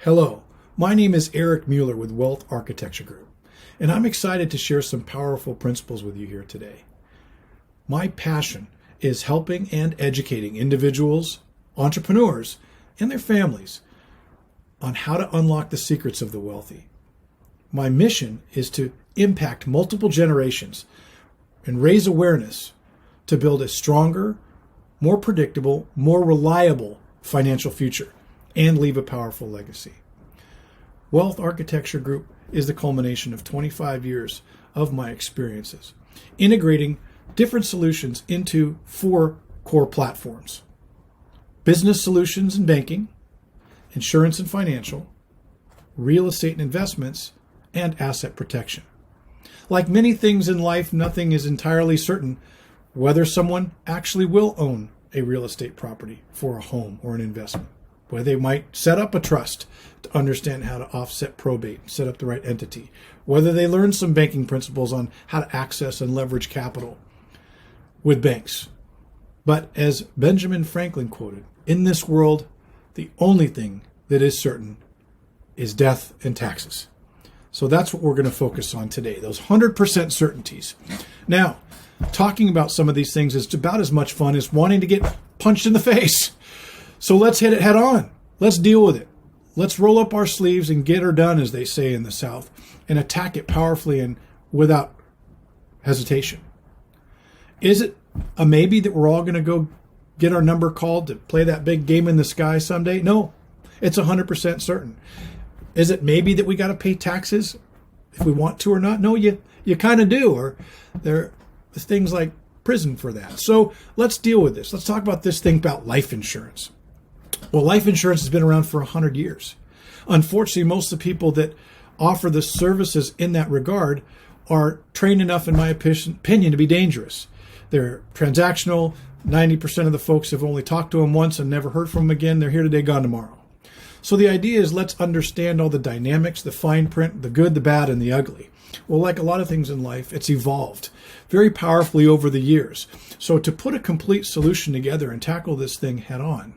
Hello, my name is Eric Mueller with Wealth Architecture Group, and I'm excited to share some powerful principles with you here today. My passion is helping and educating individuals, entrepreneurs, and their families on how to unlock the secrets of the wealthy. My mission is to impact multiple generations and raise awareness to build a stronger, more predictable, more reliable financial future and leave a powerful legacy. Wealth Architecture Group is the culmination of 25 years of my experiences, integrating different solutions into 4 core platforms: business solutions and banking, insurance and financial, real estate and investments, and asset protection. Like many things in life, nothing is entirely certain whether someone actually will own a real estate property for a home or an investment, where they might set up a trust to understand how to offset probate and set up the right entity, whether they learn some banking principles on how to access and leverage capital with banks. But as Benjamin Franklin quoted, in this world, the only thing that is certain is death and taxes. So that's what we're going to focus on today, those 100% certainties. Now, talking about some of these things is about as much fun as wanting to get punched in the face. So let's hit it head on. Let's deal with it. Let's roll up our sleeves and get her done, as they say in the South, and attack it powerfully and without hesitation. Is it a maybe that we're all going to go get our number called to play that big game in the sky someday? No, it's 100% certain. Is it maybe that we got to pay taxes if we want to or not? No, you kind of do, or there's things like prison for that. So let's deal with this. Let's talk about this thing about life insurance. Well, life insurance has been around for 100 years. Unfortunately, most of the people that offer the services in that regard are trained enough, in my opinion, to be dangerous. They're transactional. 90% of the folks have only talked to them once and never heard from them again. They're here today, gone tomorrow. So the idea is, let's understand all the dynamics, the fine print, the good, the bad, and the ugly. Well, like a lot of things in life, it's evolved very powerfully over the years. So to put a complete solution together and tackle this thing head on,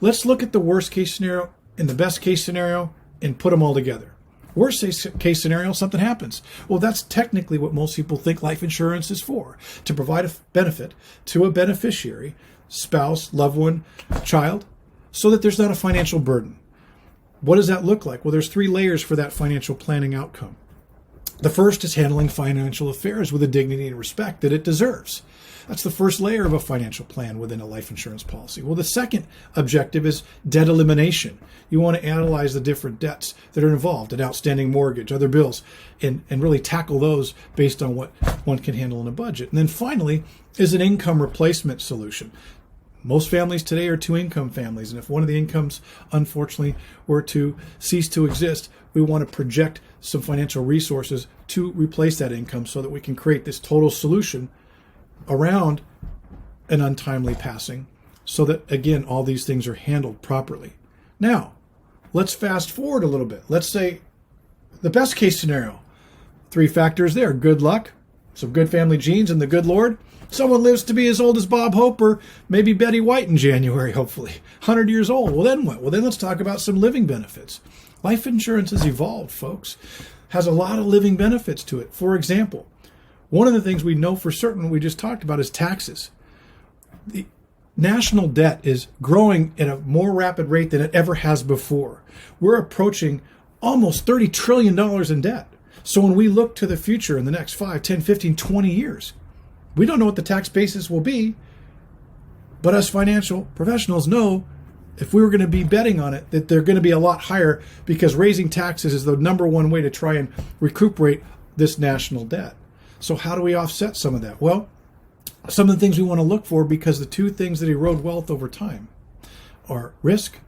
let's look at the worst case scenario and the best case scenario and put them all together. Worst case scenario, something happens. Well, that's technically what most people think life insurance is for, to provide a benefit to a beneficiary, spouse, loved one, child, so that there's not a financial burden. What does that look like? Well, there's 3 layers for that financial planning outcome. The first is handling financial affairs with the dignity and respect that it deserves. That's the first layer of a financial plan within a life insurance policy. Well, the second objective is debt elimination. You want to analyze the different debts that are involved, an outstanding mortgage, other bills, and really tackle those based on what one can handle in a budget. And then finally is an income replacement solution. Most families today are 2-income families, and if one of the incomes, unfortunately, were to cease to exist, we want to project some financial resources to replace that income so that we can create this total solution around an untimely passing, so that, again, all these things are handled properly. Now, let's fast forward a little bit. Let's say the best case scenario. 3 factors there: good luck, some good family genes, and the good Lord. Someone lives to be as old as Bob Hope or maybe Betty White in January, hopefully. 100 years old. Well, then what? Well, then let's talk about some living benefits. Life insurance has evolved, folks. Has a lot of living benefits to it. For example, one of the things we know for certain, we just talked about, is taxes. The national debt is growing at a more rapid rate than it ever has before. We're approaching almost $30 trillion in debt. So when we look to the future in the next 5, 10, 15, 20 years, we don't know what the tax basis will be, but us financial professionals know, if we were going to be betting on it, that they're going to be a lot higher, because raising taxes is the number one way to try and recuperate this national debt. So how do we offset some of that? Well, some of the things we want to look for, because the 2 things that erode wealth over time are risk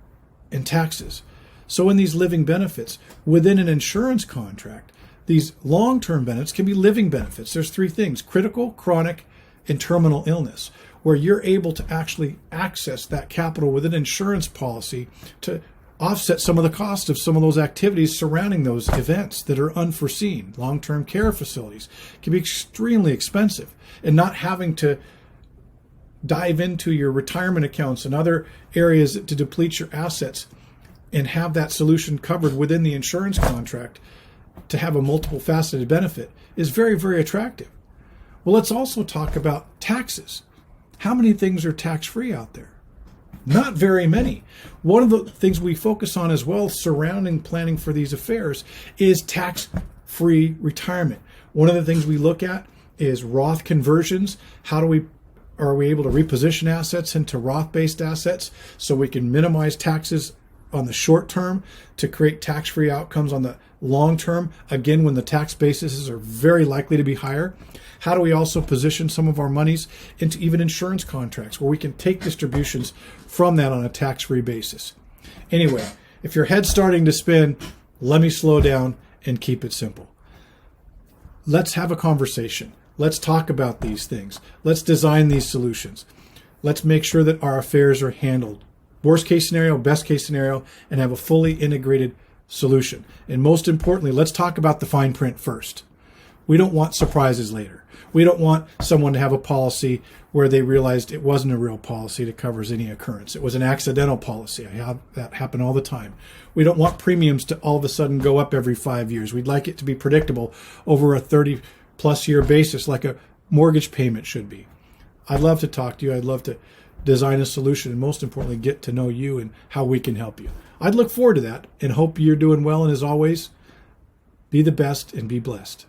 and taxes. So in these living benefits, within an insurance contract, these long-term benefits can be living benefits. There's 3 things: critical, chronic, and terminal illness, where you're able to actually access that capital with an insurance policy to offset some of the cost of some of those activities surrounding those events that are unforeseen. Long-term care facilities can be extremely expensive, and not having to dive into your retirement accounts and other areas to deplete your assets and have that solution covered within the insurance contract to have a multiple faceted benefit is very, very attractive. Well, let's also talk about taxes. How many things are tax-free out there? Not very many. One of the things we focus on as well surrounding planning for these affairs is tax-free retirement. One of the things we look at is Roth conversions. Are we able to reposition assets into Roth-based assets so we can minimize taxes on the short term to create tax-free outcomes on the long term, again, when the tax bases are very likely to be higher? How do we also position some of our monies into even insurance contracts where we can take distributions from that on a tax-free basis? Anyway, if your head's starting to spin, let me slow down and keep it simple. Let's have a conversation. Let's talk about these things. Let's design these solutions. Let's make sure that our affairs are handled. Worst case scenario, best case scenario, and have a fully integrated solution. And most importantly, let's talk about the fine print first. We don't want surprises later. We don't want someone to have a policy where they realized it wasn't a real policy that covers any occurrence. It was an accidental policy. I have that happen all the time. We don't want premiums to all of a sudden go up every 5 years. We'd like it to be predictable over a 30-plus year basis like a mortgage payment should be. I'd love to talk to you. I'd love to design a solution and most importantly, get to know you and how we can help you. I'd look forward to that and hope you're doing well. And as always, be the best and be blessed.